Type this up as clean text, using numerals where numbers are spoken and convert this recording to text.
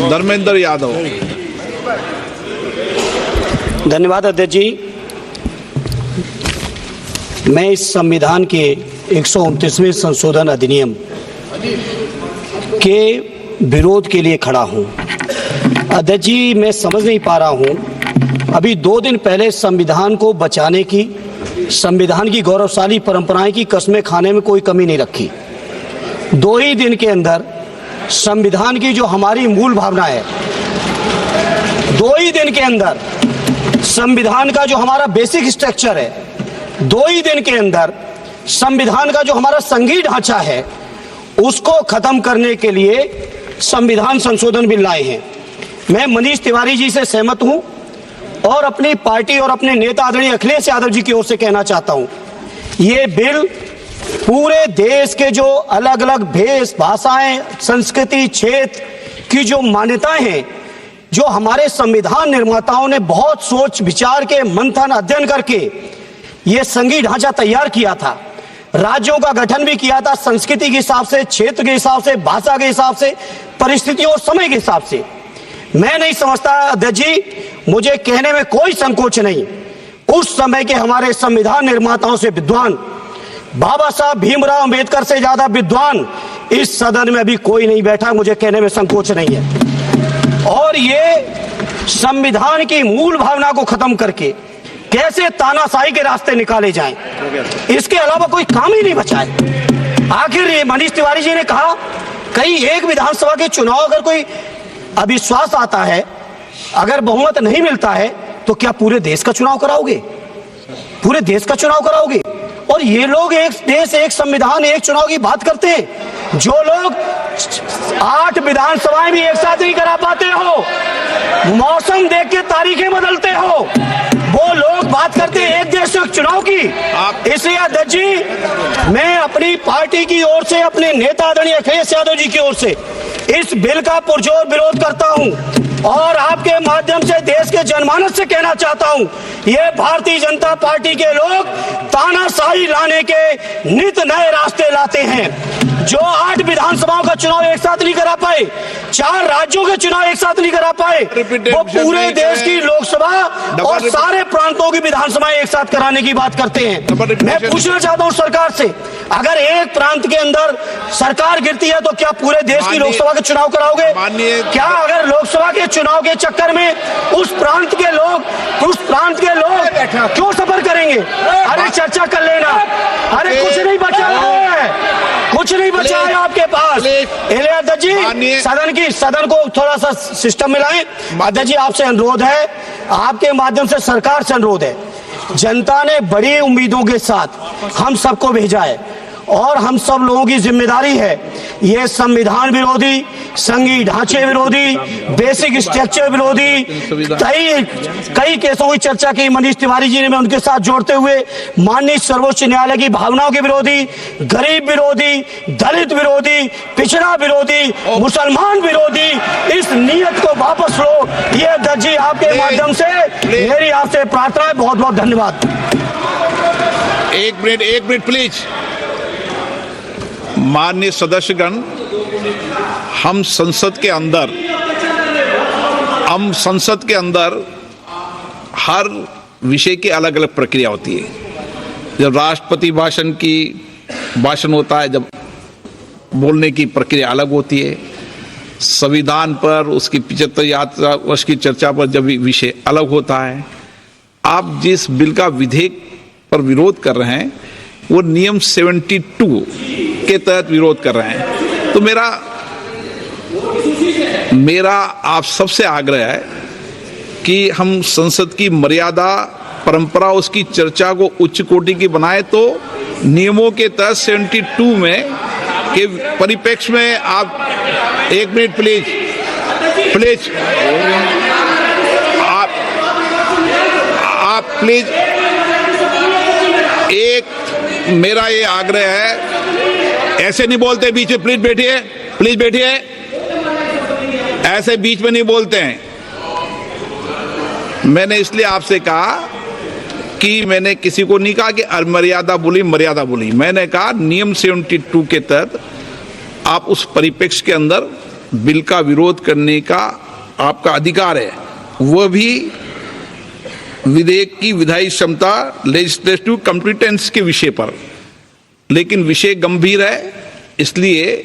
धर्मेंद्र यादव। धन्यवाद अध्यक्ष जी। मैं इस संविधान के 129वें संशोधन अधिनियम के विरोध के लिए खड़ा हूं। अध्यक्ष जी, मैं समझ नहीं पा रहा हूं, अभी 2 दिन पहले संविधान को बचाने की, संविधान की गौरवशाली परंपराएं की कस्में खाने में कोई कमी नहीं रखी। 2 ही दिन के अंदर संविधान की जो हमारी मूल भावना है, 2 ही दिन के अंदर संविधान का जो हमारा बेसिक स्ट्रक्चर है, 2 ही दिन के अंदर संविधान का जो हमारा संघीय ढांचा है, उसको खत्म करने के लिए संविधान संशोधन बिल लाए हैं। मैं मनीष तिवारी जी से सहमत हूं और अपनी पार्टी और अपने नेता आदरणीय अखिलेश यादव जी की ओर से कहना चाहता हूं, ये बिल पूरे देश के जो अलग अलग भेष, भाषाएं, संस्कृति, क्षेत्र की जो मान्यताएं हैं, जो हमारे संविधान निर्माताओं ने बहुत सोच विचार के मंथन अध्ययन करके ये संघीय ढांचा तैयार किया था, राज्यों का गठन भी किया था, संस्कृति के हिसाब से, क्षेत्र के हिसाब से, भाषा के हिसाब से, परिस्थितियों और समय के हिसाब से। मैं नहीं समझता अध्यक्ष जी, मुझे कहने में कोई संकोच नहीं, उस समय के हमारे संविधान निर्माताओं से विद्वान, बाबा साहब भीमराव अंबेडकर से ज्यादा विद्वान इस सदन में अभी कोई नहीं बैठा, मुझे कहने में संकोच नहीं है। और ये संविधान की मूल भावना को खत्म करके कैसे तानाशाही के रास्ते निकाले जाएं, इसके अलावा कोई काम ही नहीं बचा है। आखिर ये मनीष तिवारी जी ने कहा, कहीं एक विधानसभा के चुनाव अगर कोई अविश्वास आता है, अगर बहुमत नहीं मिलता है, तो क्या पूरे देश का चुनाव कराओगे? पूरे देश का चुनाव कराओगे? और ये लोग एक देश, एक संविधान, एक चुनाव की बात करते हैं। जो लोग 8 विधानसभाएं भी एक साथ नहीं करा पाते हो, मौसम देख के तारीखें बदलते हो, वो लोग बात करते हैं एक देश एक चुनाव की। इसलिए अध्यक्ष जी, मैं अपनी पार्टी की ओर से, अपने नेता आदरणीय अखिलेश यादव जी की ओर से इस बिल का पुरजोर विरोध करता हूं और आपके माध्यम से देश के जनमानस से कहना चाहता हूं, ये भारतीय जनता पार्टी के लोग तानाशाही लाने के नित नए रास्ते लाते हैं। जो 8 विधानसभाओं का चुनाव एक साथ नहीं करा पाए, 4 राज्यों के चुनाव एक साथ नहीं करा पाए, वो पूरे देश की लोकसभा और सारे प्रांतों की विधानसभाएं एक साथ कराने की बात करते हैं। मैं पूछना चाहता हूं सरकार से, अगर एक प्रांत के अंदर सरकार गिरती है तो क्या पूरे देश की लोकसभा के चुनाव कराओगे? क्या अगर लोकसभा के चुनाव के चक्कर में उस प्रांत के लोग क्यों सफर करेंगे? अरे चर्चा कर लेना, अरे कुछ नहीं बचा है, कुछ नहीं बचा है आपके पास। अध्यक्ष जी, सदन को थोड़ा सा सिस्टम में लाएं। अध्यक्ष जी, आपसे अनुरोध है, आपके माध्यम से सरकार से अनुरोध है, जनता ने बड़ी उम्मीदों के साथ हम सबको भेजा है और हम सब लोगों की जिम्मेदारी है, ये संविधान विरोधी, संघीय ढांचे विरोधी, बेसिक स्ट्रक्चर विरोधी, कई केसों की चर्चा की मनीष तिवारी जी ने, मैं उनके साथ जोड़ते हुए माननीय सर्वोच्च न्यायालय की भावनाओं के विरोधी, गरीब विरोधी, दलित विरोधी, पिछड़ा विरोधी, मुसलमान विरोधी, इस नीयत को वापस लो, ये अध्यक्ष जी आपके माध्यम से मेरी आपसे प्रार्थना है। बहुत बहुत धन्यवाद। एक मिनट प्लीज। माननीय सदस्यगण, हम संसद के अंदर हर विषय की अलग अलग प्रक्रिया होती है। जब राष्ट्रपति भाषण होता है, जब बोलने की प्रक्रिया अलग होती है। संविधान पर, उसकी 75 वर्ष की चर्चा पर जब विषय अलग होता है। आप जिस बिल का विधेयक पर विरोध कर रहे हैं, वो नियम 72 के तहत विरोध कर रहे हैं। तो मेरा आप सबसे आग्रह है कि हम संसद की मर्यादा, परंपरा, उसकी चर्चा को उच्च कोटि की बनाए। तो नियमों के तहत 72 में के परिप्रेक्ष्य में आप 1 मिनट प्लीज आप प्लीज, मेरा ये आग्रह है, ऐसे नहीं बोलते बीच में। प्लीज बैठिए, ऐसे बीच में नहीं बोलते हैं। मैंने इसलिए आपसे कहा कि मैंने किसी को नहीं कहा कि मर्यादा बोली, मैंने कहा नियम 72 के तहत आप उस परिप्रेक्ष्य के अंदर बिल का विरोध करने का आपका अधिकार है, वह भी विधेयक की विधायी क्षमता लेजिस्लेटिव कॉम्पिटेंस के विषय पर, लेकिन विषय गंभीर है, इसलिए